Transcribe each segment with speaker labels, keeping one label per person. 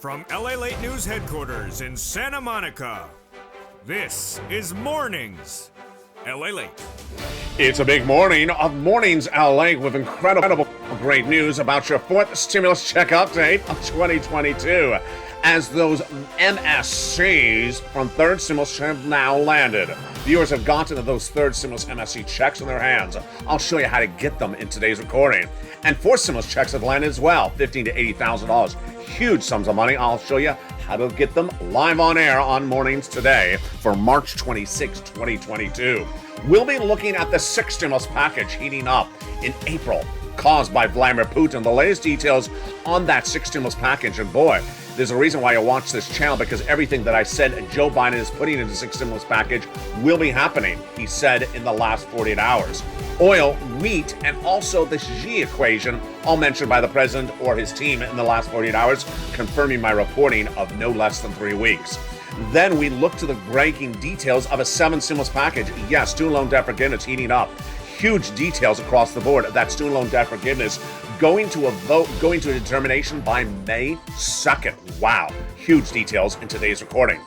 Speaker 1: From LALATE News Headquarters in Santa Monica, this is Mornings LALATE.
Speaker 2: It's a big morning of Mornings LA with incredible great news about your fourth stimulus check update of 2022, as those MSCs from third stimulus have now landed. Viewers have gotten those third stimulus MSC checks in their hands. I'll show you how to get them in today's recording. And fourth stimulus checks have landed as well, $15,000 to $80,000. Huge sums of money. I'll show you how to get them live on air on Mornings today for March 26, 2022. We'll be looking at the sixth stimulus package heating up in April, caused by Vladimir Putin. The latest details on that sixth stimulus package, and boy, there's a reason why you watch this channel, because everything that I said Joe Biden is putting into the sixth stimulus package will be happening, he said in the last 48 hours. Oil, wheat, and also the Xi equation, all mentioned by the president or his team in the last 48 hours, confirming my reporting of no less than 3 weeks. Then we look to the breaking details of a seventh stimulus package. Yes, student loan debt forgiveness heating up. Huge details across the board. That student loan debt forgiveness going to a vote, going to a determination by May 2nd. Wow. Huge details in today's recording.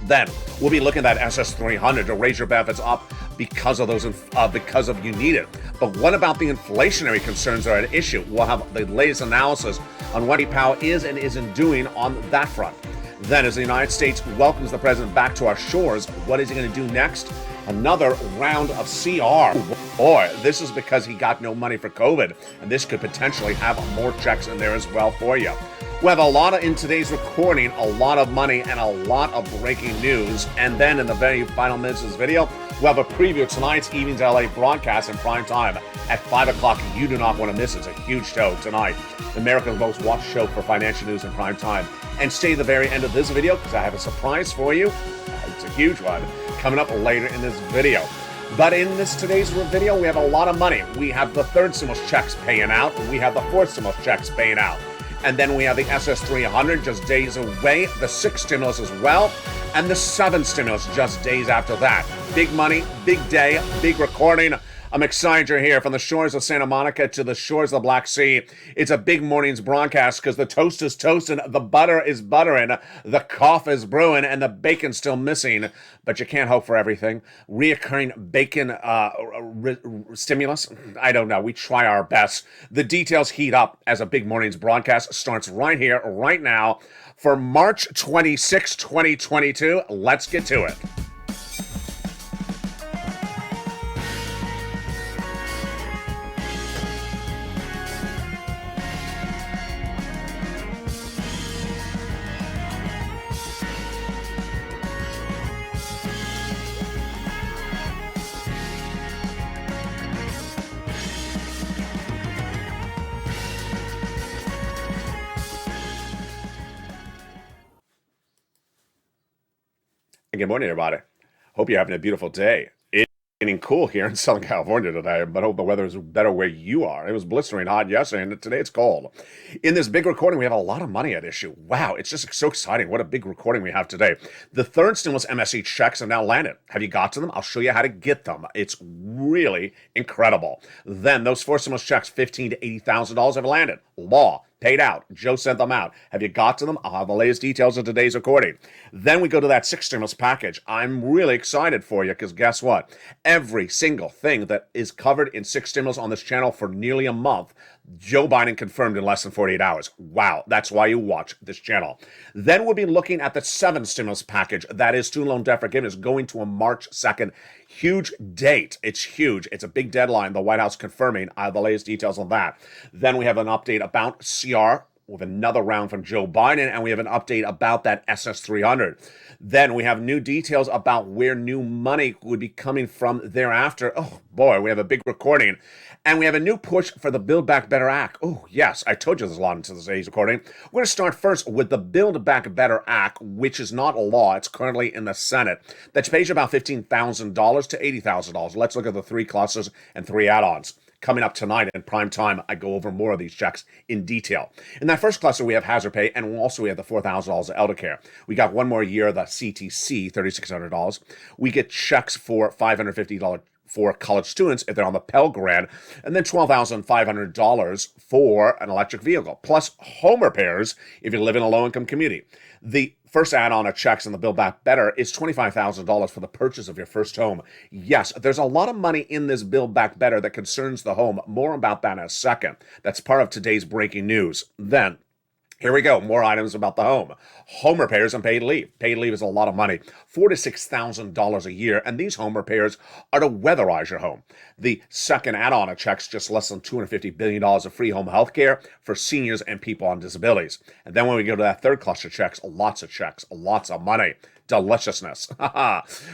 Speaker 2: Then we'll be looking at SS300 to raise your benefits up because of you need it. But what about the inflationary concerns that are at issue? We'll have the latest analysis on what Powell is and isn't doing on that front. Then, as the United States welcomes the president back to our shores, what is he going to do next? Another round of CR. Boy, this is because he got no money for COVID, and this could potentially have more checks in there as well for you. We have a lot in today's recording, a lot of money and a lot of breaking news. And then in the very final minutes of this video, we'll have a preview of tonight's Evenings LA broadcast in prime time at 5 o'clock. You do not want to miss it. It's a huge show tonight. America's most watched show for financial news in prime time. And stay to the very end of this video because I have a surprise for you. It's a huge one coming up later in this video. But in today's video, we have a lot of money. We have the third stimulus checks paying out. We have the fourth stimulus checks paying out. And then we have the SS300 just days away, the sixth stimulus as well, and the seventh stimulus just days after that. Big money, big day, big recording. I'm excited you're here from the shores of Santa Monica to the shores of the Black Sea. It's a big morning's broadcast because the toast is toasting, the butter is buttering, the coffee is brewing, and the bacon's still missing. But you can't hope for everything. Reoccurring bacon stimulus? I don't know. We try our best. The details heat up as a big morning's broadcast starts right here, right now, for March 26, 2022. Let's get to it. Good morning, everybody. Hope you're having a beautiful day. It's getting cool here in Southern California today, but I hope the weather is better where you are. It was blistering hot yesterday, and today it's cold. In this big recording, we have a lot of money at issue. Wow, it's just so exciting. What a big recording we have today. The third stimulus MSC checks have now landed. Have you got to them? I'll show you how to get them. It's really incredible. Then those four stimulus checks, $15,000 to $80,000 have landed. Law. Paid out. Joe sent them out. Have you got to them? I'll have the latest details in today's recording. Then we go to that sixth stimulus package. I'm really excited for you because guess what? Every single thing that is covered in six stimulus on this channel for nearly a month, Joe Biden confirmed in less than 48 hours. Wow, that's why you watch this channel. Then we'll be looking at the seventh stimulus package. That is student loan debt forgiveness going to a March 2nd. Huge date. It's huge. It's a big deadline. The White House confirming. I have the latest details on that. Then we have an update about CR with another round from Joe Biden, and we have an update about that SS300. Then we have new details about where new money would be coming from thereafter. Oh boy, we have a big recording. And we have a new push for the Build Back Better Act. Oh yes, I told you there's a lot into today's recording. We're going to start first with the Build Back Better Act, which is not a law. It's currently in the Senate. That pays you about $15,000 to $80,000. Let's look at the three clusters and three add-ons. Coming up tonight in prime time, I go over more of these checks in detail. In that first cluster, we have hazard pay, and also we have the $4,000 of elder care. We got one more year of the CTC, $3,600. We get checks for $550 for college students if they're on the Pell Grant, and then $12,500 for an electric vehicle, plus home repairs if you live in a low-income community. The first add-on of checks in the Build Back Better is $25,000 for the purchase of your first home. Yes, there's a lot of money in this Build Back Better that concerns the home. More about that in a second. That's part of today's breaking news. Then, here we go. More items about the home. Home repairs and paid leave. Paid leave is a lot of money. $4,000 to $6,000 a year. And these home repairs are to weatherize your home. The second add-on of checks, just less than $250 billion of free home health care for seniors and people on disabilities. And then when we go to that third cluster checks, lots of money. Deliciousness.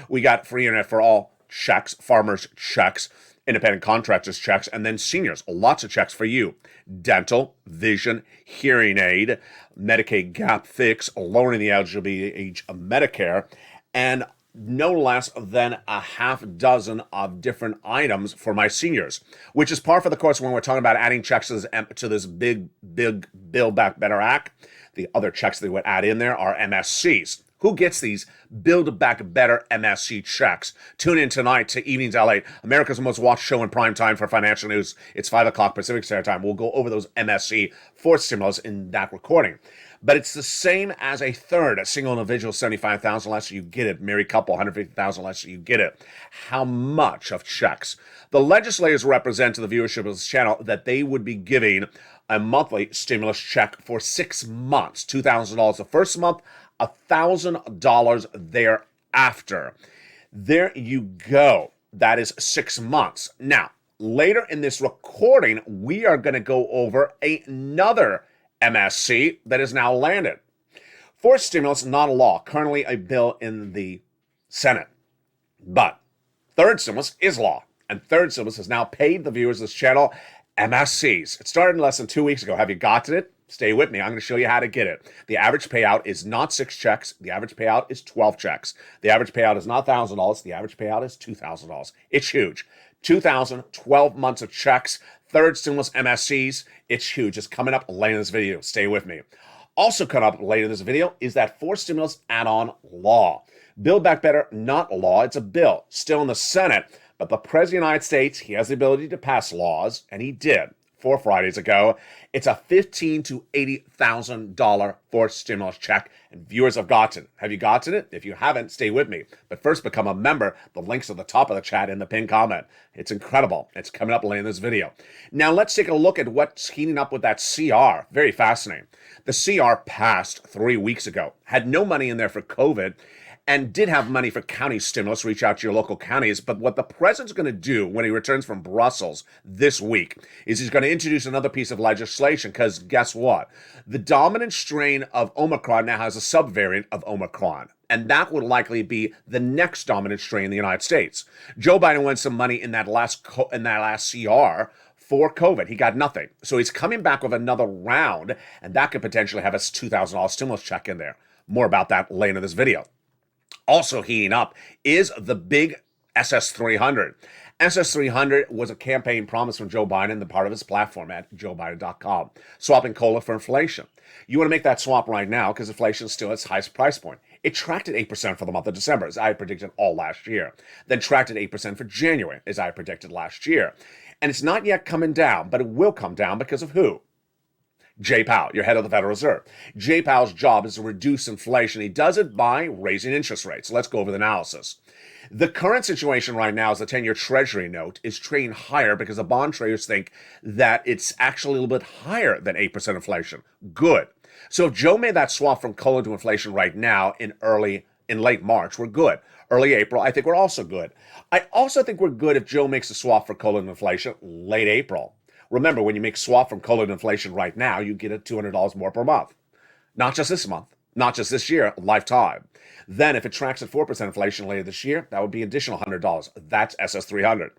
Speaker 2: We got free internet for all checks, farmers checks, independent contractors checks, and then seniors, lots of checks for you. Dental, vision, hearing aid, Medicaid gap fix, lowering the eligibility age of Medicare, and no less than a half dozen of different items for my seniors, which is par for the course when we're talking about adding checks to this big Build Back Better Act. The other checks they would add in there are MSCs. Who gets these Build Back Better MSC checks? Tune in tonight to Evenings LA, America's most watched show in prime time for financial news. It's 5 o'clock Pacific Standard Time. We'll go over those MSC for stimulus in that recording. But it's the same as a third. A single individual, $75,000 less, you get it. Married couple, $150,000 less, you get it. How much of checks? The legislators represent to the viewership of this channel that they would be giving a monthly stimulus check for 6 months. $2,000 the first month, $1,000 thereafter. There you go. That is 6 months. Now, later in this recording, we are going to go over another MSC that is now landed. Fourth stimulus, not a law. Currently a bill in the Senate. But third stimulus is law. And third stimulus has now paid the viewers of this channel MSCs. It started less than 2 weeks ago. Have you gotten it? Stay with me. I'm going to show you how to get it. The average payout is not 6 checks. The average payout is 12 checks. The average payout is not $1,000. The average payout is $2,000. It's huge. 2,000, 12 months of checks. Third stimulus MSCs. It's huge. It's coming up later in this video. Stay with me. Also coming up later in this video is that fourth stimulus add-on law. Build Back Better, not a law. It's a bill. Still in the Senate. But the President of the United States, he has the ability to pass laws, and he did. 4 Fridays ago. It's a $15,000 to $80,000 fourth stimulus check, and viewers have gotten it. Have you gotten it? If you haven't, stay with me. But first, become a member. The link's at the top of the chat in the pinned comment. It's incredible. It's coming up later in this video. Now, let's take a look at what's heating up with that CR. Very fascinating. The CR passed 3 weeks ago. Had no money in there for COVID, and did have money for county stimulus, reach out to your local counties. But what the president's going to do when he returns from Brussels this week is he's going to introduce another piece of legislation, because guess what? The dominant strain of Omicron now has a subvariant of Omicron. And that would likely be the next dominant strain in the United States. Joe Biden won some money in that last CR for COVID. He got nothing. So he's coming back with another round, and that could potentially have a $2,000 stimulus check in there. More about that later in this video. Also heating up is the big SS300. SS300 was a campaign promise from Joe Biden, the part of his platform at joebiden.com. Swapping cola for inflation. You want to make that swap right now because inflation is still at its highest price point. It tracked at 8% for the month of December, as I predicted all last year. Then tracked at 8% for January, as I predicted last year. And it's not yet coming down, but it will come down because of who? Jay Powell, your head of the Federal Reserve. Jay Powell's job is to reduce inflation. He does it by raising interest rates. Let's go over the analysis. The current situation right now is the 10-year Treasury note is trading higher because the bond traders think that it's actually a little bit higher than 8% inflation. Good. So if Joe made that swap from cola to inflation right now in late March, we're good. Early April, I think we're also good. I also think we're good if Joe makes a swap for cola to inflation late April. Remember, when you make swap from cola to inflation right now, you get it $200 more per month. Not just this month, not just this year, lifetime. Then if it tracks at 4% inflation later this year, that would be additional $100. That's SS300.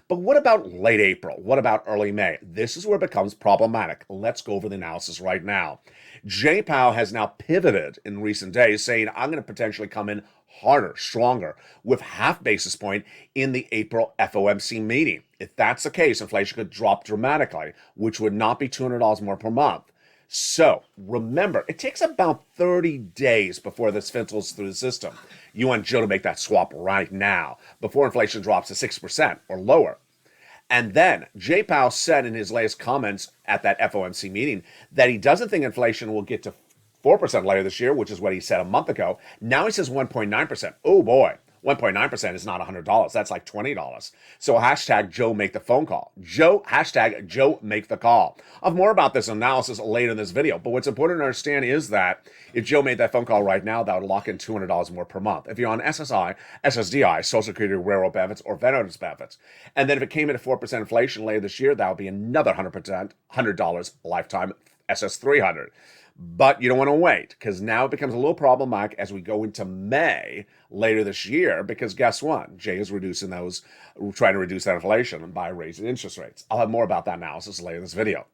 Speaker 2: But what about late April? What about early May? This is where it becomes problematic. Let's go over the analysis right now. Jay Powell has now pivoted in recent days, saying, I'm going to potentially come in harder, stronger, with half basis point in the April FOMC meeting. If that's the case, inflation could drop dramatically, which would not be $200 more per month. So remember, it takes about 30 days before this filters through the system. You want Joe to make that swap right now before inflation drops to 6% or lower. And then Jay Powell said in his latest comments at that FOMC meeting that he doesn't think inflation will get to 4% later this year, which is what he said a month ago. Now he says 1.9%. Oh boy, 1.9% is not $100. That's like $20. So hashtag Joe make the phone call. Hashtag Joe make the call. I'll have more about this analysis later in this video. But what's important to understand is that if Joe made that phone call right now, that would lock in $200 more per month. If you're on SSI, SSDI, Social Security, railroad benefits, or veterans benefits. And then if it came into 4% inflation later this year, that would be another $100 lifetime SS300. But you don't want to wait, because now it becomes a little problematic as we go into May later this year, because guess what? Jay is trying to reduce that inflation by raising interest rates. I'll have more about that analysis later in this video.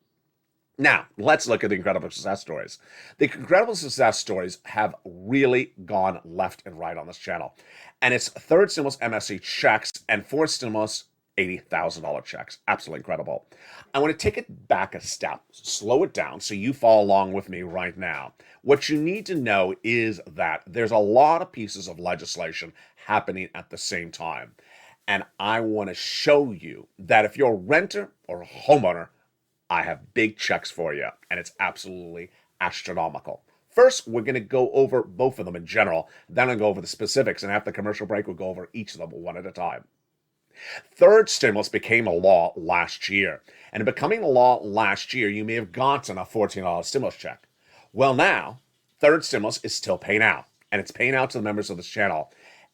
Speaker 2: Now, let's look at the incredible success stories. The incredible success stories have really gone left and right on this channel. And it's third stimulus MSC checks and fourth stimulus $80,000 checks. Absolutely incredible. I want to take it back a step, slow it down so you follow along with me right now. What you need to know is that there's a lot of pieces of legislation happening at the same time. And I want to show you that if you're a renter or a homeowner, I have big checks for you. And it's absolutely astronomical. First, we're going to go over both of them in general. Then I'll go over the specifics. And after the commercial break, we'll go over each of them one at a time. Third stimulus became a law last year. And in becoming a law last year, you may have gotten a $14 stimulus check. Well, now, third stimulus is still paying out. And it's paying out to the members of this channel.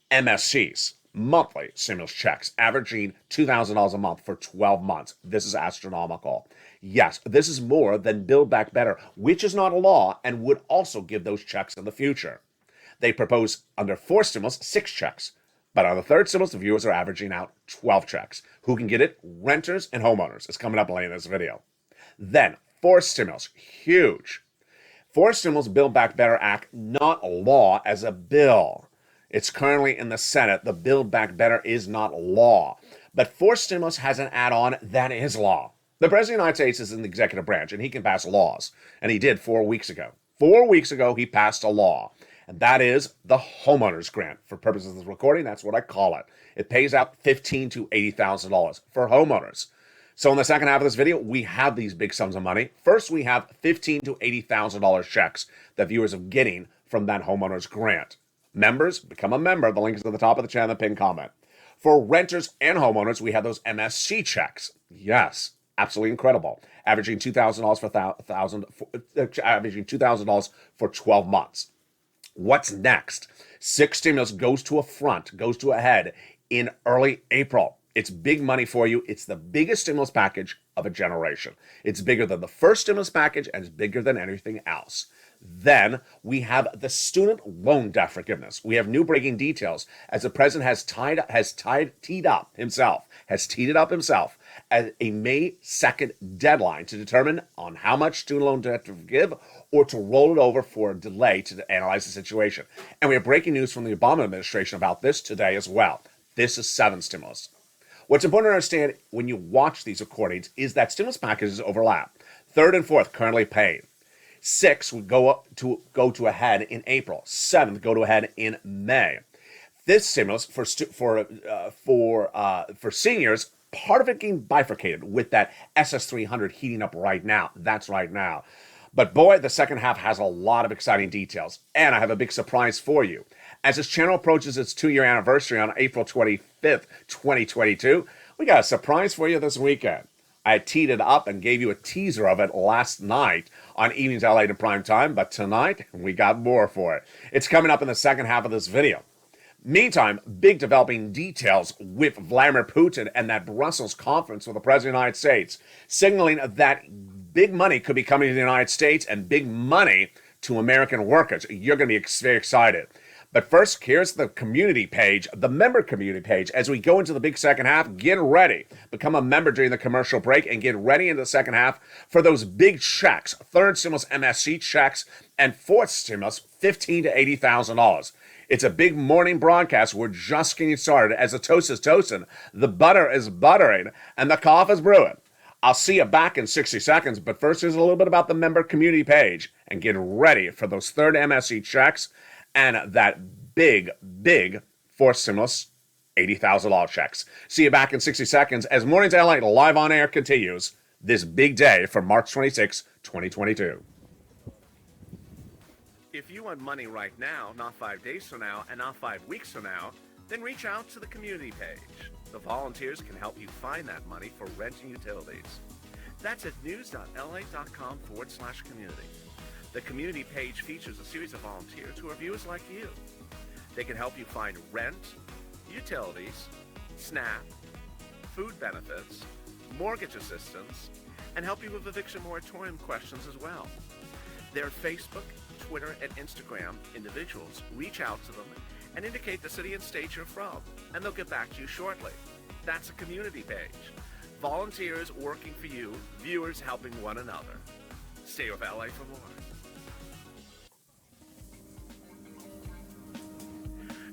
Speaker 2: MSCs, monthly stimulus checks, averaging $2,000 a month for 12 months. This is astronomical. Yes, this is more than Build Back Better, which is not a law and would also give those checks in the future. They propose under fourth stimulus 6 checks. But on the third stimulus, the viewers are averaging out 12 checks. Who can get it? Renters and homeowners. It's coming up later in this video. Then, fourth stimulus, huge. Fourth stimulus Build Back Better Act, not a law, as a bill. It's currently in the Senate. The Build Back Better is not law. But fourth stimulus has an add-on that is law. The President of the United States is in the executive branch, and he can pass laws. And he did 4 weeks ago. 4 weeks ago, he passed a law. And that is the homeowner's grant. For purposes of this recording, that's what I call it. It pays out $15,000 to $80,000 for homeowners. So in the second half of this video, we have these big sums of money. First, we have $15,000 to $80,000 checks that viewers are getting from that homeowner's grant. Members, become a member. The link is at the top of the channel, the pinned comment. For renters and homeowners, we have those MSC checks. Yes, absolutely incredible. Averaging $2,000 for 12 months. What's next? 6 stimulus goes to a head in early April. It's big money for you. It's the biggest stimulus package of a generation. It's bigger than the first stimulus package and it's bigger than anything else. Then we have the student loan debt forgiveness. We have new breaking details as the president has teed it up himself as a May 2nd deadline to determine on how much student loan debt to forgive or to roll it over for a delay to analyze the situation. And we have breaking news from the Obama administration about this today as well. This is 7th stimulus. What's important to understand when you watch these recordings is that stimulus packages overlap. Third and fourth currently paid. 6 would go to a head in April. 7th go to a head in May. This stimulus for seniors, part of it getting bifurcated with that SS300 heating up right now. That's right now. But boy, the second half has a lot of exciting details. And I have a big surprise for you. As this channel approaches its 2-year anniversary on April 25th, 2022, we got a surprise for you this weekend. I teed it up and gave you a teaser of it last night on Evenings LALATE in prime time, but tonight we got more for it. It's coming up in the second half of this video. Meantime, big developing details with Vladimir Putin and that Brussels conference with the President of the United States, signaling that big money could be coming to the United States and big money to American workers. You're going to be very excited. But first, here's the community page, the member community page. As we go into the big second half, get ready. Become a member during the commercial break and get ready in the second half for those big checks. Third stimulus MSC checks and fourth stimulus $15,000 to $80,000. It's a big morning broadcast. We're just getting started. As the toast is toasting, the butter is buttering, and the coffee is brewing. I'll see you back in 60 seconds, but first here's a little bit about the member community page and get ready for those third MSC checks and that big forced stimulus $80,000 checks. See you back in 60 seconds as Mornings LA live on air continues this big day for March 26, 2022.
Speaker 3: If you want money right now, not 5 days from now, and not 5 weeks from now, then reach out to the community page. The volunteers can help you find that money for rent and utilities. That's at news.la.com/community. The community page features a series of volunteers who are viewers like you. They can help you find rent, utilities, SNAP, food benefits, mortgage assistance, and help you with eviction moratorium questions as well. Their Facebook, Twitter, and Instagram individuals reach out to them and indicate the city and state you're from, and they'll get back to you shortly. That's a community page. Volunteers working for you, viewers helping one another. Stay with LA for more.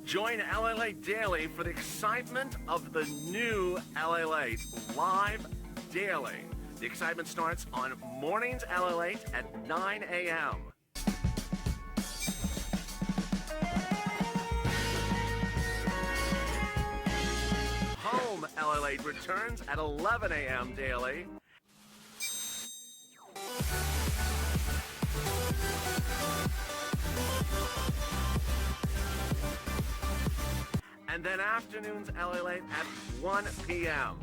Speaker 3: Join LALATE Daily for the excitement of the new LALATE live daily. The excitement starts on Mornings LALATE at 9 a.m. Home LALATE returns at 11 a.m. daily. And then afternoons LALATE at 1 p.m.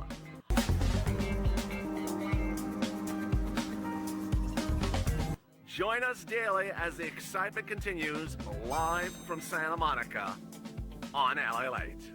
Speaker 3: Join us daily as the excitement continues live from Santa Monica on LALATE.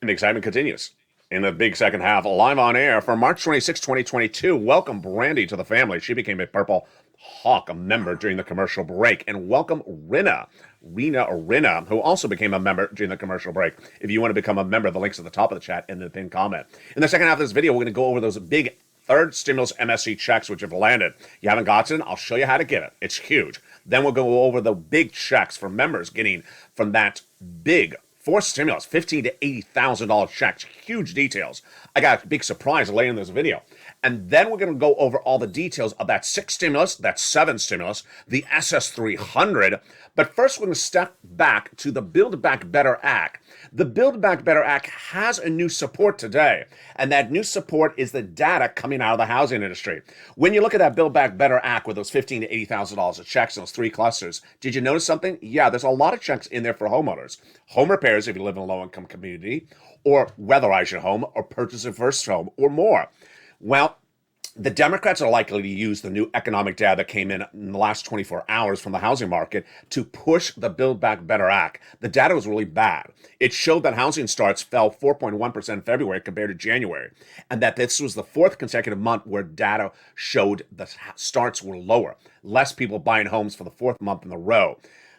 Speaker 2: And the excitement continues in the big second half, live on air for March 26, 2022. Welcome Brandy to the family. She became a Purple Hawk, a member during the commercial break. And welcome Rina, who also became a member during the commercial break. If you want to become a member, the link's at the top of the chat and the pinned comment. In the second half of this video, we're going to go over those big third stimulus MSC checks which have landed. You haven't gotten it? I'll show you how to get it. It's huge. Then we'll go over the big checks for members getting from that big forced stimulus, $15,000 to $80,000 checks. Huge details. I got a big surprise later in this video. And then we're going to go over all the details of that 6 stimulus, that 7 stimulus, the SS300. But first, we're going to step back to the Build Back Better Act. The Build Back Better Act has a new support today, and that new support is the data coming out of the housing industry. When you look at that Build Back Better Act with those $15,000 to $80,000 of checks in those 3 clusters, did you notice something? Yeah, there's a lot of checks in there for homeowners. Home repairs if you live in a low-income community, or weatherize your home, or purchase a first home, or more. Well, the Democrats are likely to use the new economic data that came in the last 24 hours from the housing market to push the Build Back Better Act. The data was really bad. It showed that housing starts fell 4.1% in February compared to January, and that this was the 4th consecutive month where data showed the starts were lower. Less people buying homes for the 4th month in a row.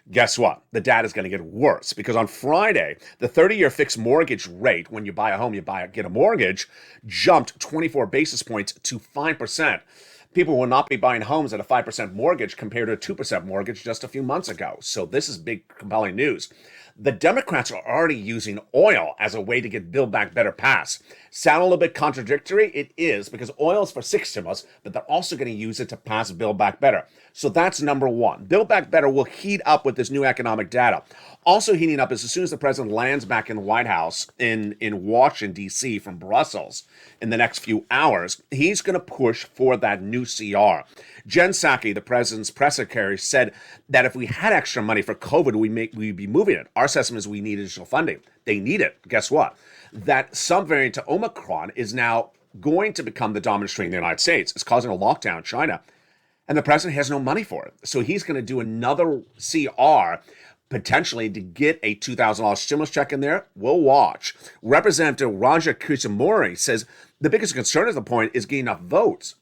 Speaker 2: Guess what? The data is going to get worse because on Friday, the 30-year fixed mortgage rate, when you buy a home, get a mortgage, jumped 24 basis points to 5%. People will not be buying homes at a 5% mortgage compared to a 2% mortgage just a few months ago. So this is big, compelling news. The Democrats are already using oil as a way to get Build Back Better passed. Sound a little bit contradictory? It is, because oil is for 6 stimulus, but they're also going to use it to pass Build Back Better. So that's number 1. Build Back Better will heat up with this new economic data. Also heating up is as soon as the president lands back in the White House in Washington, D.C. from Brussels in the next few hours, he's going to push for that new CR. Jen Psaki, the president's press secretary, said that if we had extra money for COVID, we'd be moving it. Our assessment is we need additional funding. They need it. Guess what? That subvariant to Omicron is now going to become the dominant strain in the United States. It's causing a lockdown in China, and the president has no money for it. So he's going to do another CR potentially to get a $2,000 stimulus check in there. We'll watch. Representative Raja Krishnamurthy says the biggest concern at the point is getting enough votes.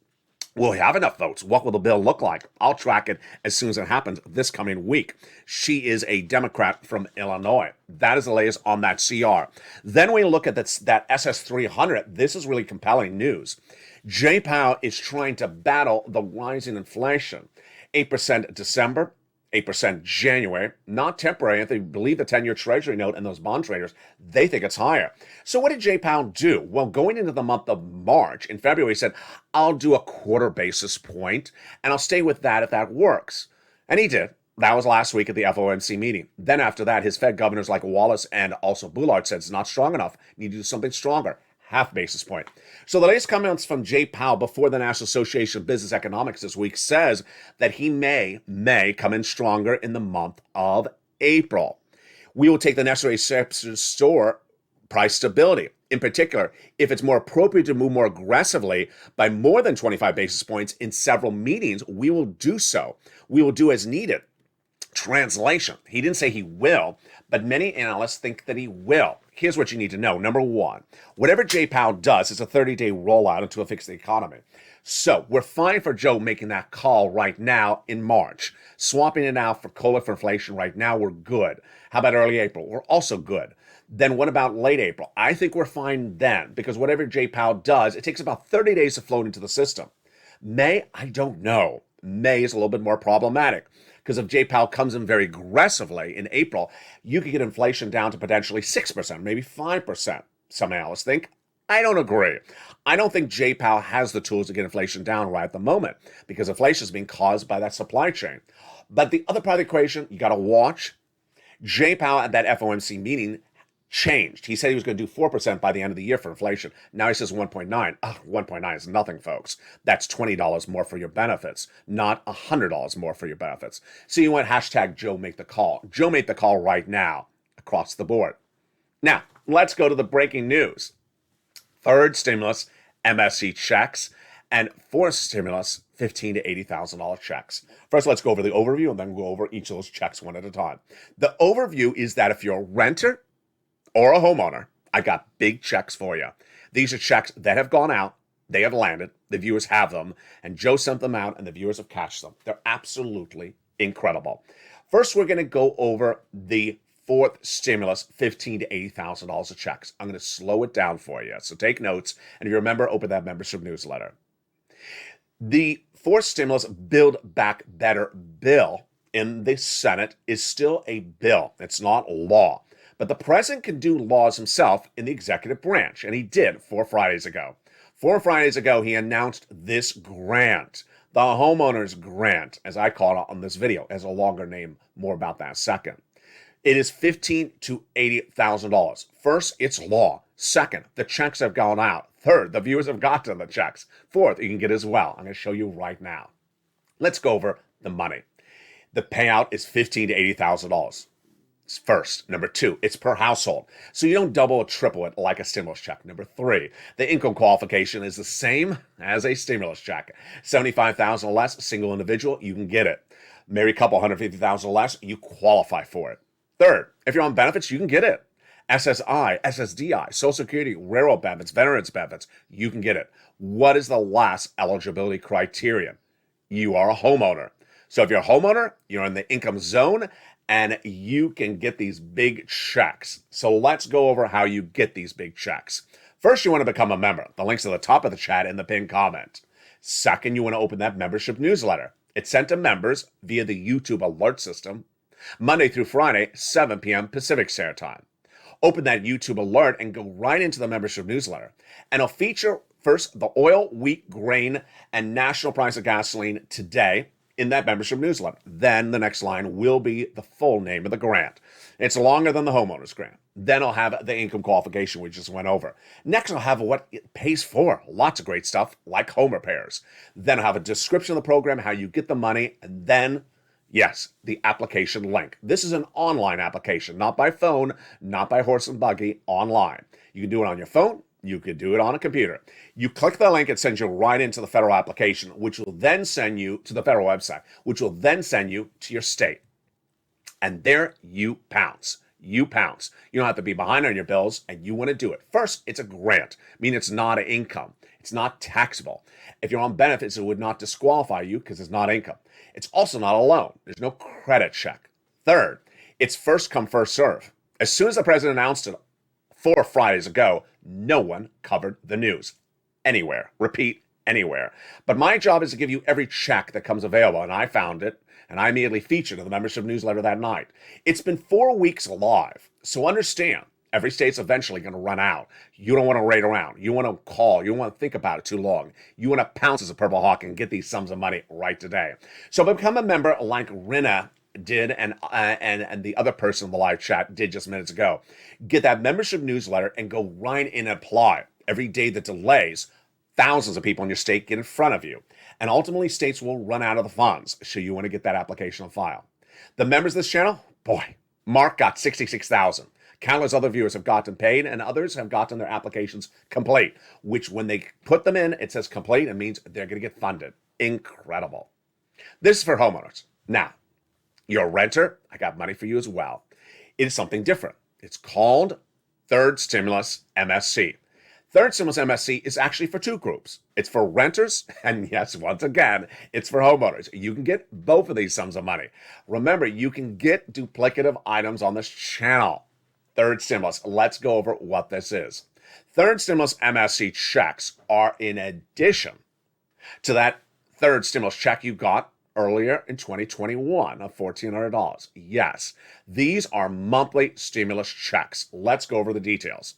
Speaker 2: Will we have enough votes? What will the bill look like? I'll track it as soon as it happens this coming week. She is a Democrat from Illinois. That is the latest on that CR. Then we look at that SS300. This is really compelling news. Jay Powell is trying to battle the rising inflation. 8% December, 8% January, not temporary. If they believe the 10-year Treasury note and those bond traders, they think it's higher. So what did Jay Powell do? Well, going into the month of March, in February, he said, I'll do a 1/4 basis point, and I'll stay with that if that works. And he did. That was last week at the FOMC meeting. Then after that, his Fed governors like Wallace and also Bullard said it's not strong enough. Need to do something stronger. Half basis point. So the latest comments from Jay Powell before the National Association of Business Economics this week says that he may come in stronger in the month of April. We will take the necessary steps to restore price stability. In particular, if it's more appropriate to move more aggressively by more than 25 basis points in several meetings, we will do so. We will do as needed. Translation. He didn't say he will, but many analysts think that he will. Here's what you need to know. Number one, whatever Jay Powell does is a 30-day rollout until it fixes the economy. So we're fine for Joe making that call right now in March. Swapping it out for COLA for inflation right now, we're good. How about early April? We're also good. Then what about late April? I think we're fine then, because whatever Jay Powell does, it takes about 30 days to float into the system. May, I don't know. May is a little bit more problematic, because if Jay Powell comes in very aggressively in April, you could get inflation down to potentially 6%, maybe 5%. Some analysts think. I don't agree. I don't think Jay Powell has the tools to get inflation down right at the moment, because inflation is being caused by that supply chain. But the other part of the equation, you got to watch. Jay Powell at that FOMC meeting changed. He said he was going to do 4% by the end of the year for inflation. Now he says 1.9. 1.9 is nothing, folks. That's $20 more for your benefits, not $100 more for your benefits. So you went hashtag Joe make the call. Joe made the call right now across the board. Now, let's go to the breaking news. Third stimulus, MSC checks, and fourth stimulus, $15,000 to $80,000 checks. First, let's go over the overview and then go over each of those checks one at a time. The overview is that if you're a renter or a homeowner, I got big checks for you. These are checks that have gone out, they have landed, the viewers have them, and Joe sent them out and the viewers have cashed them. They're absolutely incredible. First, we're going to go over the fourth stimulus, $15,000 to $80,000 of checks. I'm going to slow it down for you, so take notes, and if you remember, open that membership newsletter. The fourth stimulus Build Back Better bill in the Senate is still a bill. It's not law. But the president can do laws himself in the executive branch, and he did 4 Fridays ago. 4 Fridays ago, he announced this grant, the homeowner's grant, as I call it on this video, as a longer name. More about that in a second. It is $15,000 to $80,000. First, it's law. Second, the checks have gone out. Third, the viewers have gotten the checks. Fourth, you can get as well. I'm going to show you right now. Let's go over the money. The payout is $15,000 to $80,000. First. Number two, it's per household. So you don't double or triple it like a stimulus check. Number three, the income qualification is the same as a stimulus check. $75,000 or less, single individual, you can get it. Married couple, $150,000 or less, you qualify for it. Third, if you're on benefits, you can get it. SSI, SSDI, Social Security, railroad benefits, veterans benefits, you can get it. What is the last eligibility criterion? You are a homeowner. So if you're a homeowner, you're in the income zone, and you can get these big checks. So let's go over how you get these big checks. First, you want to become a member. The link's at the top of the chat in the pinned comment. Second, you want to open that membership newsletter. It's sent to members via the YouTube alert system, Monday through Friday, 7 p.m. Pacific Standard Time. Open that YouTube alert and go right into the membership newsletter. And it'll feature first the oil, wheat, grain, and national price of gasoline today in that membership newsletter. Then the next line will be the full name of the grant. It's longer than the homeowner's grant. Then I'll have the income qualification we just went over. Next, I'll have what it pays for. Lots of great stuff like home repairs. Then I'll have a description of the program, how you get the money, and then, yes, the application link. This is an online application, not by phone, not by horse and buggy, online. You can do it on your phone. You could do it on a computer. You click the link, it sends you right into the federal application, which will then send you to the federal website, which will then send you to your state. And there you pounce. You pounce. You don't have to be behind on your bills, and you want to do it. First, it's a grant, meaning it's not an income. It's not taxable. If you're on benefits, it would not disqualify you because it's not income. It's also not a loan. There's no credit check. Third, it's first come, first serve. As soon as the president announced it 4 Fridays ago, no one covered the news. Anywhere. Repeat, anywhere. But my job is to give you every check that comes available, and I found it, and I immediately featured in the membership newsletter that night. It's been 4 weeks live, so understand, every state's eventually going to run out. You don't want to wait around. You want to call. You don't want to think about it too long. You want to pounce as a Purple Hawk and get these sums of money right today. So become a member like Rina did and the other person in the live chat did just minutes ago. Get that membership newsletter and go right in and apply. Every day that delays, thousands of people in your state get in front of you. And ultimately, states will run out of the funds. So you want to get that application on file. The members of this channel, boy, Mark got 66,000. Countless other viewers have gotten paid, and others have gotten their applications complete, which when they put them in, it says complete. It means they're going to get funded. Incredible. This is for homeowners. Now, you're a renter. I got money for you as well. It is something different. It's called Third Stimulus MSC. Third Stimulus MSC is actually for two groups. It's for renters, and yes, once again, it's for homeowners. You can get both of these sums of money. Remember, you can get duplicative items on this channel. Third Stimulus. Let's go over what this is. Third Stimulus MSC checks are in addition to that third stimulus check you got earlier in 2021 of $1,400. Yes, these are monthly stimulus checks. Let's go over the details.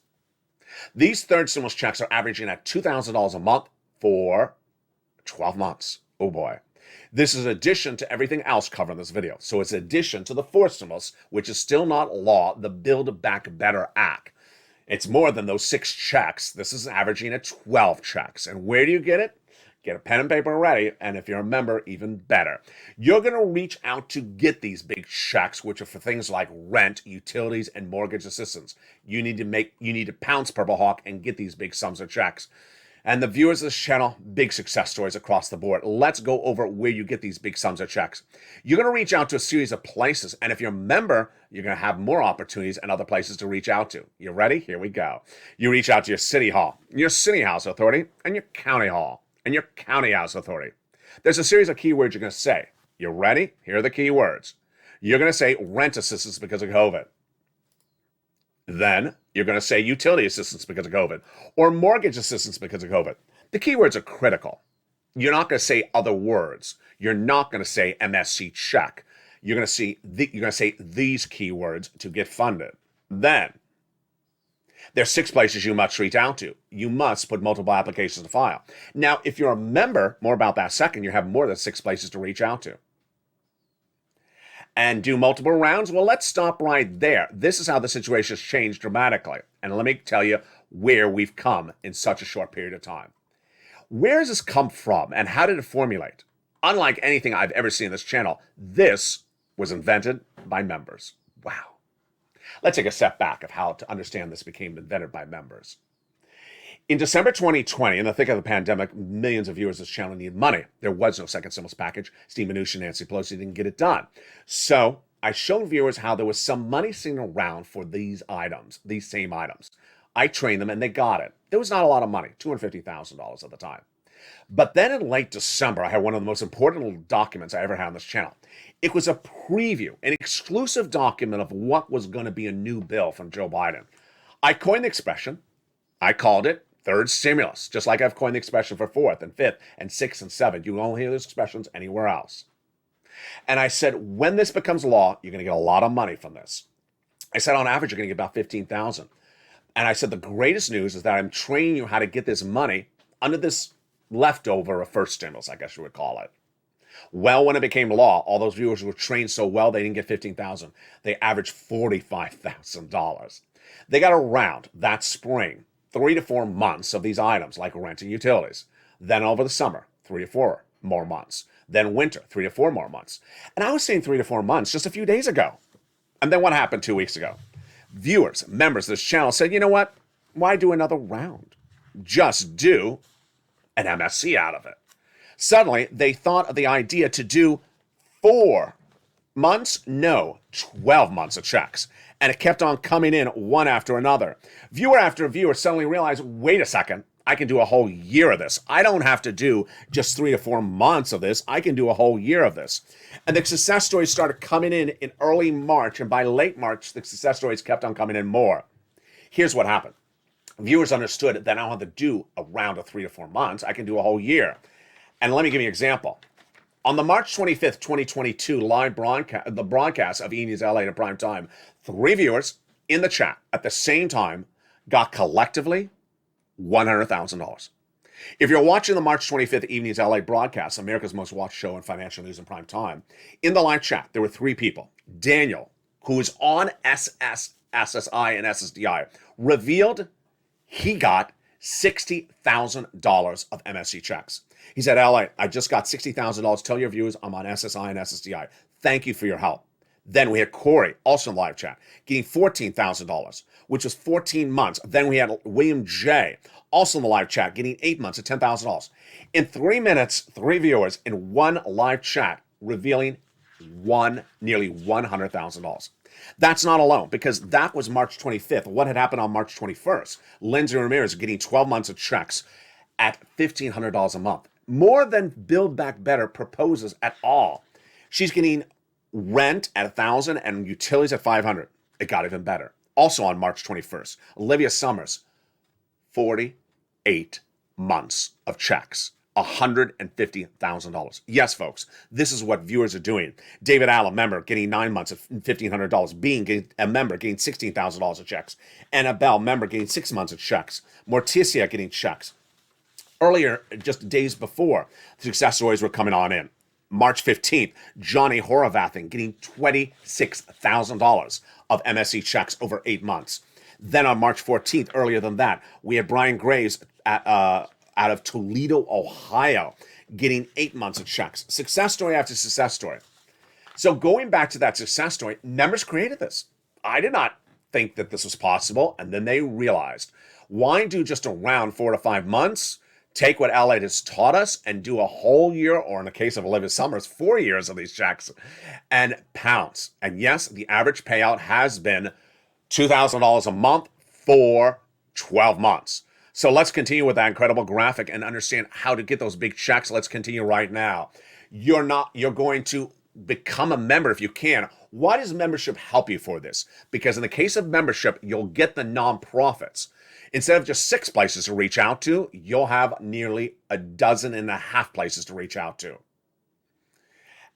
Speaker 2: These third stimulus checks are averaging at $2,000 a month for 12 months. Oh boy. This is addition to everything else covered in this video. So it's addition to the fourth stimulus, which is still not law, the Build Back Better Act. It's more than those 6 checks. This is averaging at 12 checks. And where do you get it? Get a pen and paper ready, and if you're a member, even better. You're going to reach out to get these big checks, which are for things like rent, utilities, and mortgage assistance. You need to pounce Purple Hawk and get these big sums of checks. And the viewers of this channel, big success stories across the board. Let's go over where you get these big sums of checks. You're going to reach out to a series of places, and if you're a member, you're going to have more opportunities and other places to reach out to. You ready? Here we go. You reach out to your city hall, your city house authority, and your county hall, and your county house authority. There's a series of keywords you're going to say. You ready? Here are the keywords. You're going to say rent assistance because of COVID. Then you're going to say utility assistance because of COVID or mortgage assistance because of COVID. The keywords are critical. You're not going to say other words. You're not going to say MSC check. You're going to say these keywords to get funded. Then there's 6 places you must reach out to. You must put multiple applications to file. Now, if you're a member, more about that second, you have more than 6 places to reach out to. And do multiple rounds? Well, let's stop right there. This is how the situation has changed dramatically. And let me tell you where we've come in such a short period of time. Where has this come from and how did it formulate? Unlike anything I've ever seen on this channel, this was invented by members. Wow. Let's take a step back of how to understand this became invented by members. In December 2020, in the thick of the pandemic, millions of viewers of this channel needed money. There was no second stimulus package. Steve Mnuchin and Nancy Pelosi didn't get it done. So I showed viewers how there was some money sitting around for these items, these same items. I trained them and they got it. There was not a lot of money, $250,000 at the time. But then in late December, I had one of the most important documents I ever had on this channel. It was a preview, an exclusive document of what was going to be a new bill from Joe Biden. I coined the expression. I called it third stimulus, just like I've coined the expression for fourth and fifth and sixth and seventh. You won't hear those expressions anywhere else. And I said, when this becomes law, you're going to get a lot of money from this. I said, on average, you're going to get about $15,000. And I said, the greatest news is that I'm training you how to get this money under this leftover of first stimulus, I guess you would call it. Well, when it became law, all those viewers were trained so well, they didn't get $15,000. They averaged $45,000. They got around that spring 3 to 4 months of these items like rent and utilities. Then over the summer, 3 to 4 more months. Then winter, 3 to 4 more months. And I was saying 3 to 4 months just a few days ago. And then what happened 2 weeks ago? Viewers, members of this channel said, you know what? Why do another round? Just do an MSC out of it. Suddenly, they thought of the idea to do 4 months? No, 12 months of checks. And it kept on coming in one after another. Viewer after viewer suddenly realized, wait a second, I can do a whole year of this. I don't have to do just 3 to 4 months of this. I can do a whole year of this. And the success stories started coming in early March. And by late March, the success stories kept on coming in more. Here's what happened. Viewers understood that I don't have to do a round of 3 to 4 months. I can do a whole year. And let me give you an example. On the March 25th, 2022 live broadcast of E! News LA at prime time, 3 viewers in the chat at the same time got collectively $100,000. If you're watching the March 25th evening's LA broadcast, America's most watched show in financial news in prime time, in the live chat, there were three people. Daniel, who is on SSI and SSDI, revealed he got $60,000 of MSC checks. He said, LA, I just got $60,000. Tell your viewers I'm on SSI and SSDI. Thank you for your help. Then we had Corey, also in live chat, getting $14,000, which was 14 months. Then we had William J., also in the live chat, getting 8 months at $10,000. In 3 minutes, 3 viewers in one live chat revealing nearly $100,000. That's not alone, because that was March 25th. What had happened on March 21st? Lindsay Ramirez getting 12 months of checks at $1,500 a month. More than Build Back Better proposes at all. She's getting rent at $1,000 and utilities at $500. It got even better. Also on March 21st, Olivia Summers, 48 months of checks, $150,000. Yes, folks, this is what viewers are doing. David Allen, member, getting 9 months at $1,500. Being a member, getting $16,000 of checks. Annabelle, member, getting 6 months of checks. Morticia getting checks. Earlier, just days before, the success stories were coming on in. March 15th, Johnny Horvathan getting $26,000 of MSC checks over 8 months. Then on March 14th, earlier than that, we had Brian Graves out of Toledo, Ohio, getting 8 months of checks. Success story after success story. So going back to that success story, members created this. I did not think that this was possible, and then they realized, why do just around 4 to 5 months? Take what LALATE has taught us and do a whole year, or in the case of Olivia Summers, 4 years of these checks and pounce. And yes, the average payout has been $2,000 a month for 12 months. So let's continue with that incredible graphic and understand how to get those big checks. Let's continue right now. You're going to become a member if you can. Why does membership help you for this? Because in the case of membership, you'll get the nonprofits. Instead of just 6 places to reach out to, you'll have nearly 12.5 places to reach out to.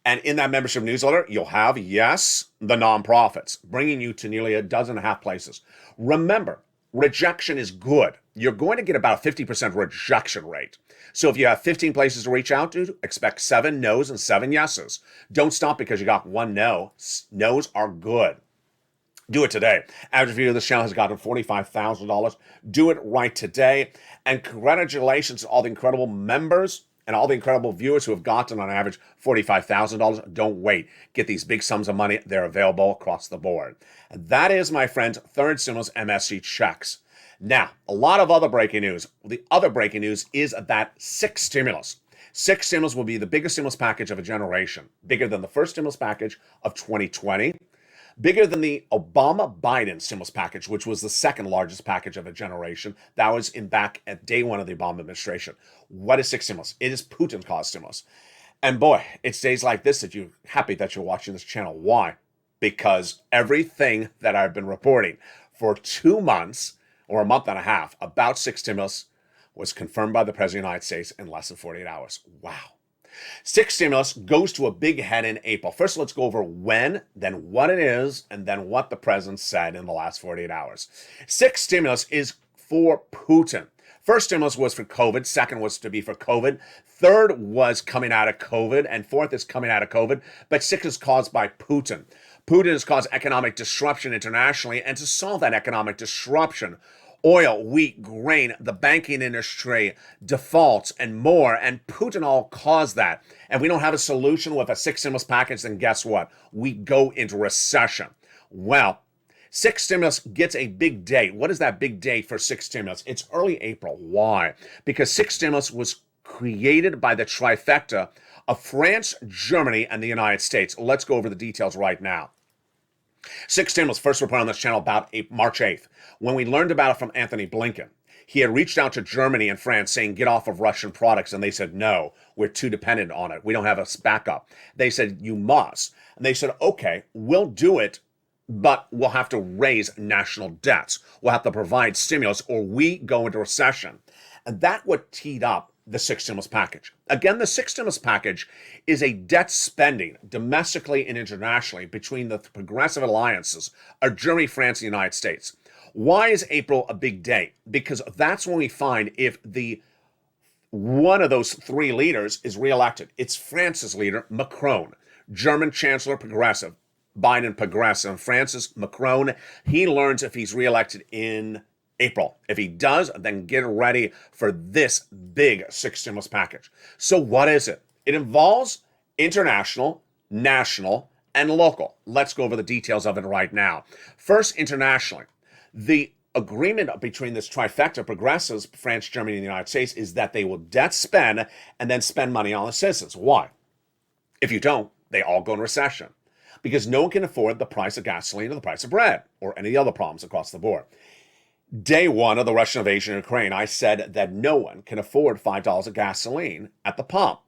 Speaker 2: And in that membership newsletter, you'll have, yes, the nonprofits, bringing you to nearly 12.5 places. Remember, rejection is good. You're going to get about a 50% rejection rate. So if you have 15 places to reach out to, expect 7 no's and 7 yeses. Don't stop because you got 1 no. No's are good. Do it today. Average view of this channel has gotten $45,000. Do it right today. And congratulations to all the incredible members and all the incredible viewers who have gotten on average $45,000. Don't wait. Get these big sums of money. They're available across the board. And that is, my friends, third stimulus MSC checks. Now, a lot of other breaking news. The other breaking news is that 6 stimulus. 6 stimulus will be the biggest stimulus package of a generation. Bigger than the first stimulus package of 2020. Bigger than the Obama-Biden stimulus package, which was the second largest package of a generation. That was back at day 1 of the Obama administration. What is 6 stimulus? It is Putin-caused stimulus. And boy, it's days like this that you're happy that you're watching this channel. Why? Because everything that I've been reporting for 2 months or a month and a half about 6 stimulus was confirmed by the President of the United States in less than 48 hours. Wow. 6 stimulus goes to a big head in April. First, let's go over when, then what it is, and then what the president said in the last 48 hours. 6 stimulus is for Putin. First stimulus was for COVID. Second was to be for COVID. Third was coming out of COVID. And fourth is coming out of COVID. But 6 is caused by Putin. Putin has caused economic disruption internationally. And to solve that economic disruption, oil, wheat, grain, the banking industry, defaults, and more. And Putin all caused that. And we don't have a solution with a 6 stimulus package, then guess what? We go into recession. Well, 6 stimulus gets a big date. What is that big date for 6 stimulus? It's early April. Why? Because 6 stimulus was created by the trifecta of France, Germany, and the United States. Let's go over the details right now. 6 stimulus first reported on this channel about March 8th, when we learned about it from Anthony Blinken. He had reached out to Germany and France saying, get off of Russian products. And they said, no, we're too dependent on it. We don't have a backup. They said, you must. And they said, okay, we'll do it, but we'll have to raise national debts. We'll have to provide stimulus or we go into recession. And that would teed up the 6 stimulus package. Again, the 6 stimulus package is a debt spending domestically and internationally between the progressive alliances of Germany, France, and the United States. Why is April a big day? Because that's when we find if the one of those three leaders is reelected. It's France's leader, Macron, German Chancellor Progressive, Biden Progressive, Francis Macron. He learns if he's reelected in April. If he does, then get ready for this big six stimulus package. So what is it? It involves international, national, and local. Let's go over the details of it right now. First, internationally, the agreement between this trifecta, progressives, France, Germany, and the United States, is that they will debt spend and then spend money on the citizens. Why? If you don't, they all go in recession because no one can afford the price of gasoline or the price of bread or any other problems across the board. Day one of the Russian invasion of Ukraine, I said that no one can afford $5 of gasoline at the pump.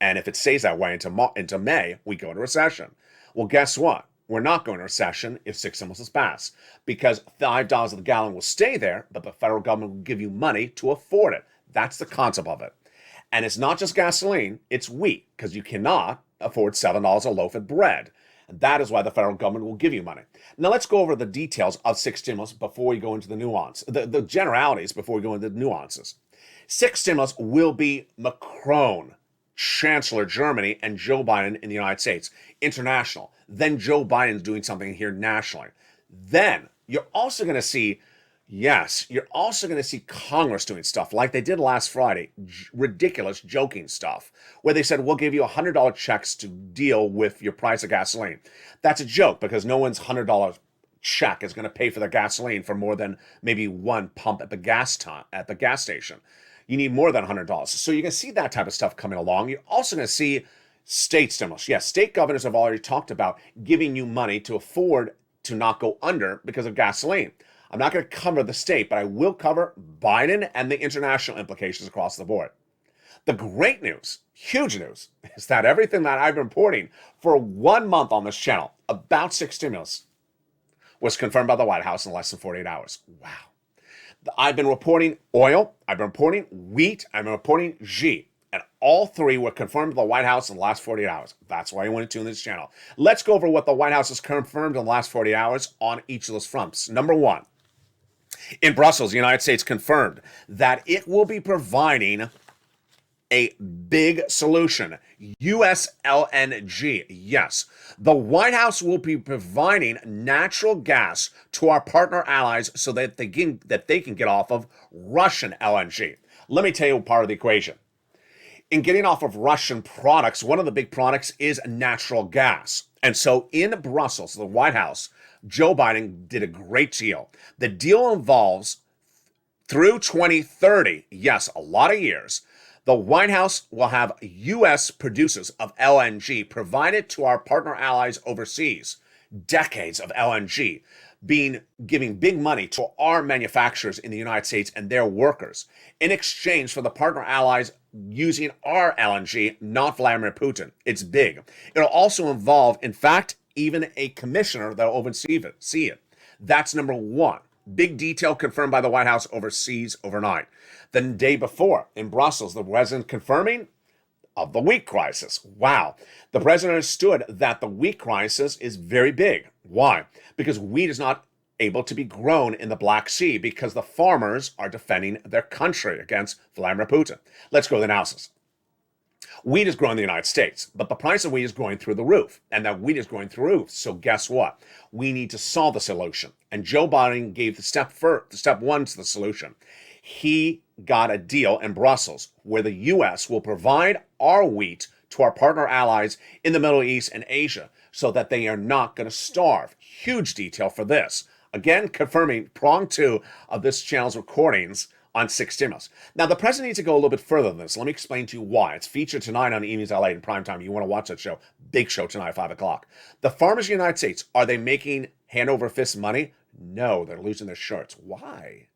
Speaker 2: And if it stays that way into May, we go into recession. Well, guess what? We're not going to recession if six stimulus is passed because $5 of the gallon will stay there, but the federal government will give you money to afford it. That's the concept of it. And it's not just gasoline, it's wheat because you cannot afford $7 a loaf of bread. And that is why the federal government will give you money. Now let's go over the details of six stimulus before we go into the nuance, the generalities before we go into the nuances. Six stimulus will be Macron, Chancellor Germany, and Joe Biden in the United States, international. Then Joe Biden's doing something here nationally. Then you're also going to see, you're also going to see Congress doing stuff like they did last Friday, ridiculous joking stuff, where they said, we'll give you $100 checks to deal with your price of gasoline. That's a joke because no one's $100 check is going to pay for their gasoline for more than maybe one pump at the gas station. You need more than $100. So you're going to see that type of stuff coming along. You're also going to see state stimulus. Yes, state governors have already talked about giving you money to afford to not go under because of gasoline. I'm not going to cover the state, but I will cover Biden and the international implications across the board. The great news, huge news, is that everything that I've been reporting for 1 month on this channel about six stimulus was confirmed by the White House in less than 48 hours. Wow. I've been reporting oil, I've been reporting wheat, I've been reporting G, and all three were confirmed by the White House in the last 48 hours. That's why you want to tune this channel. Let's go over what the White House has confirmed in the last 48 hours on each of those fronts. Number one, in Brussels, the United States confirmed that it will be providing a big solution, U.S. LNG. Yes, the White House will be providing natural gas to our partner allies so that they can get off of Russian LNG. Let me tell you part of the equation. In getting off of Russian products, one of the big products is natural gas. And so in Brussels, the White House, Joe Biden did a great deal. The deal involves through 2030, yes, a lot of years, the White House will have U.S. producers of LNG provided to our partner allies overseas. Decades of LNG giving big money to our manufacturers in the United States and their workers in exchange for the partner allies using our LNG, not Vladimir Putin. It's big. It'll also involve, in fact, even a commissioner that will oversee it. That's number one. Big detail confirmed by the White House overseas overnight. The day before in Brussels, the president confirming of the wheat crisis. Wow. The president understood that the wheat crisis is very big. Why? Because wheat is not able to be grown in the Black Sea because the farmers are defending their country against Vladimir Putin. Let's go to the analysis. Wheat is grown in the United States, but the price of wheat is going through the roof, and that wheat is going through the roof. So guess what? We need to solve the solution. And Joe Biden gave the step one to the solution. He got a deal in Brussels where the U.S. will provide our wheat to our partner allies in the Middle East and Asia so that they are not going to starve. Huge detail for this. Again, confirming prong two of this channel's recordings on six stimulus. Now, the president needs to go a little bit further than this. Let me explain to you why. It's featured tonight on Evenings LA in prime time. You want to watch that show. Big show tonight at 5 o'clock. The farmers in the United States, are they making hand over fist money? No, they're losing their shirts. Why?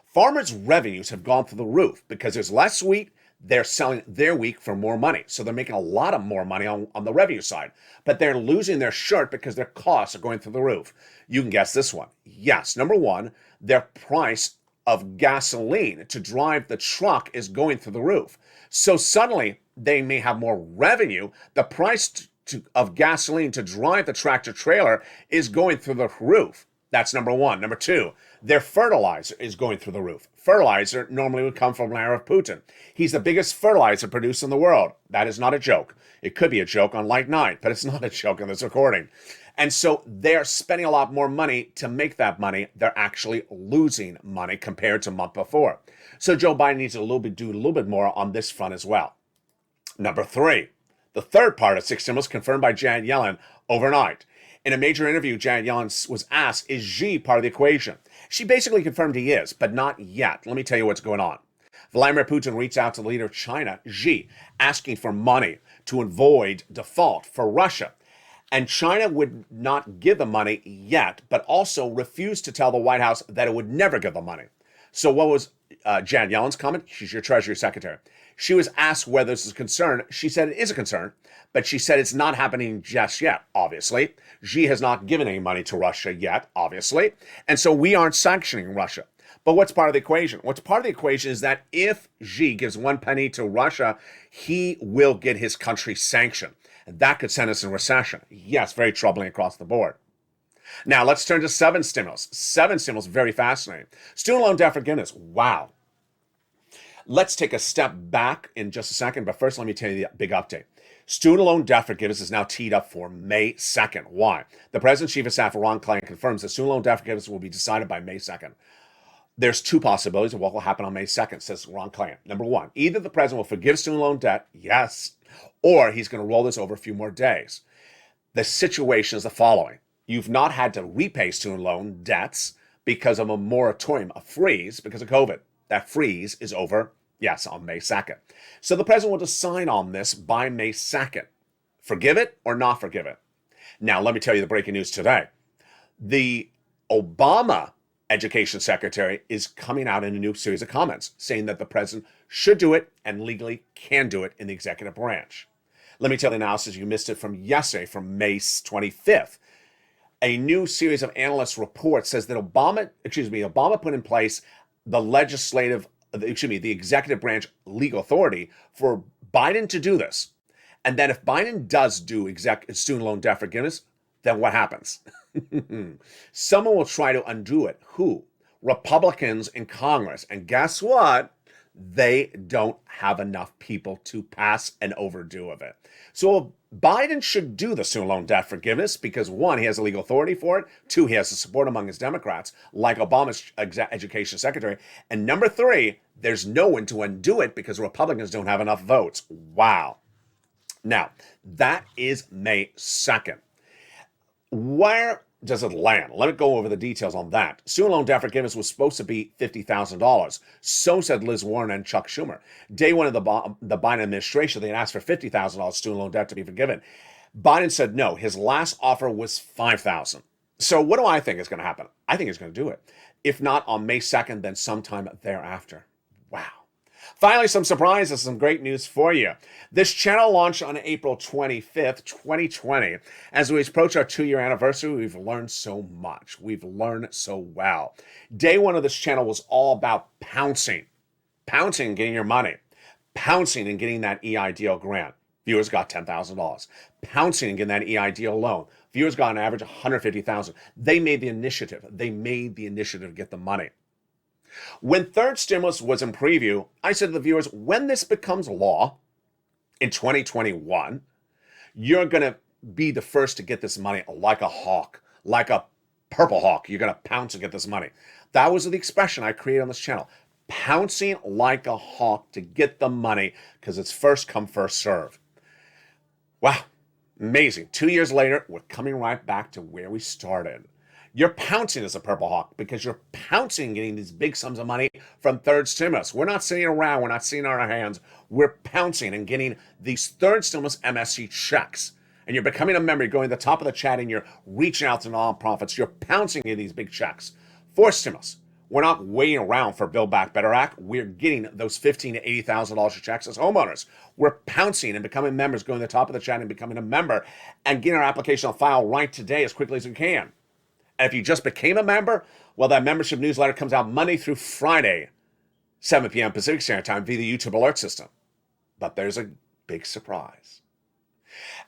Speaker 2: Farmers' revenues have gone through the roof because there's less wheat. They're selling their wheat for more money. So they're making a lot of more money on the revenue side. But they're losing their shirt because their costs are going through the roof. You can guess this one. Yes, number one, their price of gasoline to drive the truck is going through the roof. So suddenly they may have more revenue. The price of gasoline to drive the tractor trailer is going through the roof. That's number one. Number two, their fertilizer is going through the roof. Fertilizer normally would come from Vladimir Putin. He's the biggest fertilizer producer in the world. That is not a joke. It could be a joke on Light Night, but it's not a joke in this recording. And so they're spending a lot more money to make that money. They're actually losing money compared to a month before. So Joe Biden needs to do a little bit more on this front as well. Number three, the third part of six stimulus confirmed by Janet Yellen overnight. In a major interview, Janet Yellen was asked, is Xi part of the equation? She basically confirmed he is, but not yet. Let me tell you what's going on. Vladimir Putin reached out to the leader of China, Xi, asking for money to avoid default for Russia. And China would not give the money yet, but also refused to tell the White House that it would never give the money. So what was Janet Yellen's comment? She's your Treasury Secretary. She was asked whether this is a concern. She said it is a concern, but she said it's not happening just yet, obviously. Xi has not given any money to Russia yet, obviously. And so we aren't sanctioning Russia. But what's part of the equation? What's part of the equation is that if Xi gives one penny to Russia, he will get his country sanctioned. And that could send us in recession. Yes, very troubling across the board. Now, let's turn to seven stimulus. Seven stimulus, very fascinating. Student loan debt forgiveness. Wow. Let's take a step back in just a second, but first let me tell you the big update. Student loan debt forgiveness is now teed up for May 2nd. Why? The President's Chief of Staff, Ron Klain, confirms that student loan debt forgiveness will be decided by May 2nd. There's two possibilities of what will happen on May 2nd, says Ron Klain. Number one, either the President will forgive student loan debt, yes, or he's going to roll this over a few more days. The situation is the following. You've not had to repay student loan debts because of a moratorium, a freeze, because of COVID. That freeze is over, yes, on May 2nd. So the president will decide on this by May 2nd. Forgive it or not forgive it. Now, let me tell you the breaking news today. The Obama education secretary is coming out in a new series of comments saying that the president should do it and legally can do it in the executive branch. Let me tell you the analysis. You missed it from yesterday, from May 25th. A new series of analyst reports says that Obama put in place the executive branch legal authority for Biden to do this. And then if Biden does do student loan debt forgiveness, then what happens? Someone will try to undo it. Who? Republicans in Congress. And guess what? They don't have enough people to pass an overdue of it. So Biden should do the student loan debt forgiveness because, one, he has the legal authority for it. Two, he has the support among his Democrats, like Obama's education secretary. And number three, there's no one to undo it because Republicans don't have enough votes. Wow. Now, that is May 2nd. Where does it land? Let me go over the details on that. Student loan debt forgiveness was supposed to be $50,000. So said Liz Warren and Chuck Schumer. Day one of the Biden administration, they had asked for $50,000 student loan debt to be forgiven. Biden said no. His last offer was $5,000. So what do I think is going to happen? I think he's going to do it. If not on May 2nd, then sometime thereafter. Wow. Finally, some surprises, some great news for you. This channel launched on April 25th, 2020. As we approach our 2-year anniversary, we've learned so much. We've learned so well. Day one of this channel was all about pouncing. Pouncing and getting your money. Pouncing and getting that EIDL grant. Viewers got $10,000. Pouncing and getting that EIDL loan. Viewers got an average of $150,000. They made the initiative. They made the initiative to get the money. When third stimulus was in preview, I said to the viewers, when this becomes law in 2021, you're going to be the first to get this money like a hawk, like a purple hawk. You're going to pounce and get this money. That was the expression I created on this channel. Pouncing like a hawk to get the money because it's first come, first serve. Wow, amazing. 2 years later, we're coming right back to where we started. You're pouncing as a purple hawk because you're pouncing getting these big sums of money from third stimulus. We're not sitting around. We're not sitting on our hands. We're pouncing and getting these third stimulus MSC checks. And you're becoming a member. You're going to the top of the chat and you're reaching out to nonprofits. You're pouncing in these big checks. Fourth stimulus. We're not waiting around for Build Back Better Act. We're getting those $15,000 to $80,000 checks as homeowners. We're pouncing and becoming members, going to the top of the chat and becoming a member and getting our application on file right today as quickly as we can. And if you just became a member, well, that membership newsletter comes out Monday through Friday, 7 p.m. Pacific Standard Time via the YouTube alert system. But there's a big surprise.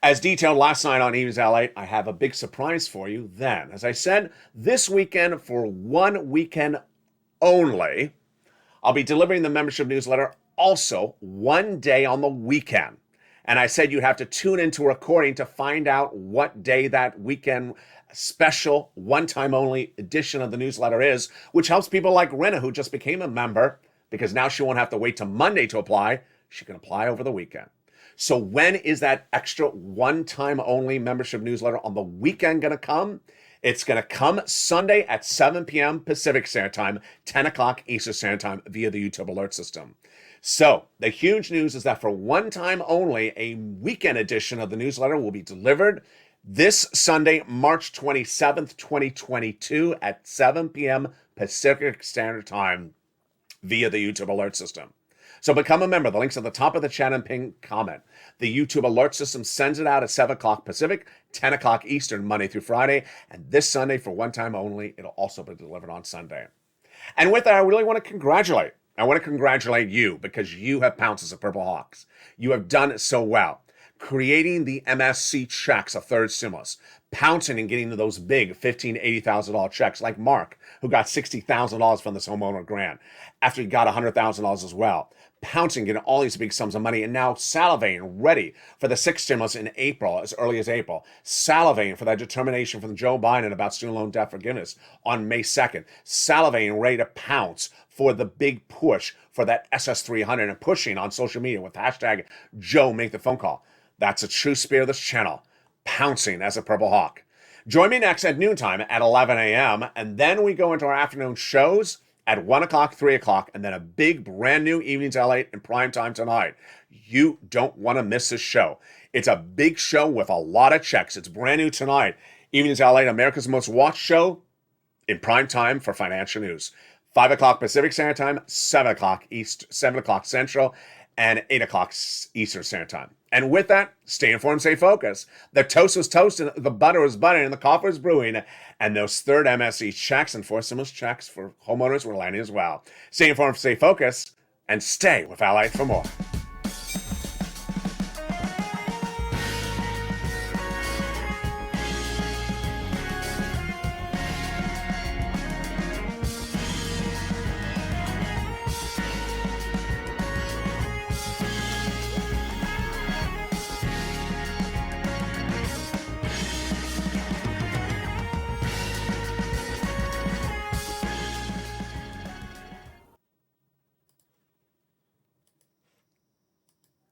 Speaker 2: As detailed last night on Eve's LALATE, I have a big surprise for you then. As I said, this weekend, for one weekend only, I'll be delivering the membership newsletter also one day on the weekend. And I said you'd have to tune into a recording to find out what day that weekend special, one-time only edition of the newsletter is, which helps people like Rena, who just became a member, because now she won't have to wait till Monday to apply. She can apply over the weekend. So when is that extra one-time only membership newsletter on the weekend going to come? It's going to come Sunday at 7 p.m. Pacific Standard Time, 10 o'clock Eastern Standard Time via the YouTube alert system. So the huge news is that for one time only, a weekend edition of the newsletter will be delivered this Sunday, March 27th, 2022 at 7 p.m. Pacific Standard Time via the YouTube alert system. So become a member. The link's at the top of the chat and pin comment. The YouTube alert system sends it out at 7 o'clock Pacific, 10 o'clock Eastern, Monday through Friday. And this Sunday, for one time only, it'll also be delivered on Sunday. And with that, I really want to congratulate. I want to congratulate you because you have pounced as a Purple Hawks. You have done it so well. Creating the MSC checks, a third stimulus, pouncing and getting to those big $15,000, $80,000 checks, like Mark, who got $60,000 from this homeowner grant after he got $100,000 as well. Pouncing, getting all these big sums of money, and now salivating, ready for the sixth stimulus in April, as early as April. Salivating for that determination from Joe Biden about student loan debt forgiveness on May 2nd. Salivating, ready to pounce for the big push for that SS300 and pushing on social media with hashtag Joe Make the Phone Call. That's a true spirit of this channel, pouncing as a Purple Hawk. Join me next at noontime at 11 a.m., and then we go into our afternoon shows at 1 o'clock, 3 o'clock, and then a big brand new Evenings LALATE in prime time tonight. You don't want to miss this show. It's a big show with a lot of checks. It's brand new tonight. Evenings LALATE, America's most watched show in prime time for financial news. 5 o'clock Pacific Standard Time, 7 o'clock East, 7 o'clock Central, and 8 o'clock Eastern Standard Time. And with that, stay informed, stay focused. The toast was toasted, the butter was buttering, and the coffee was brewing. And those third MSE checks and fourth stimulus checks for homeowners were landing as well. Stay informed, stay focused, and stay with LALATE for more.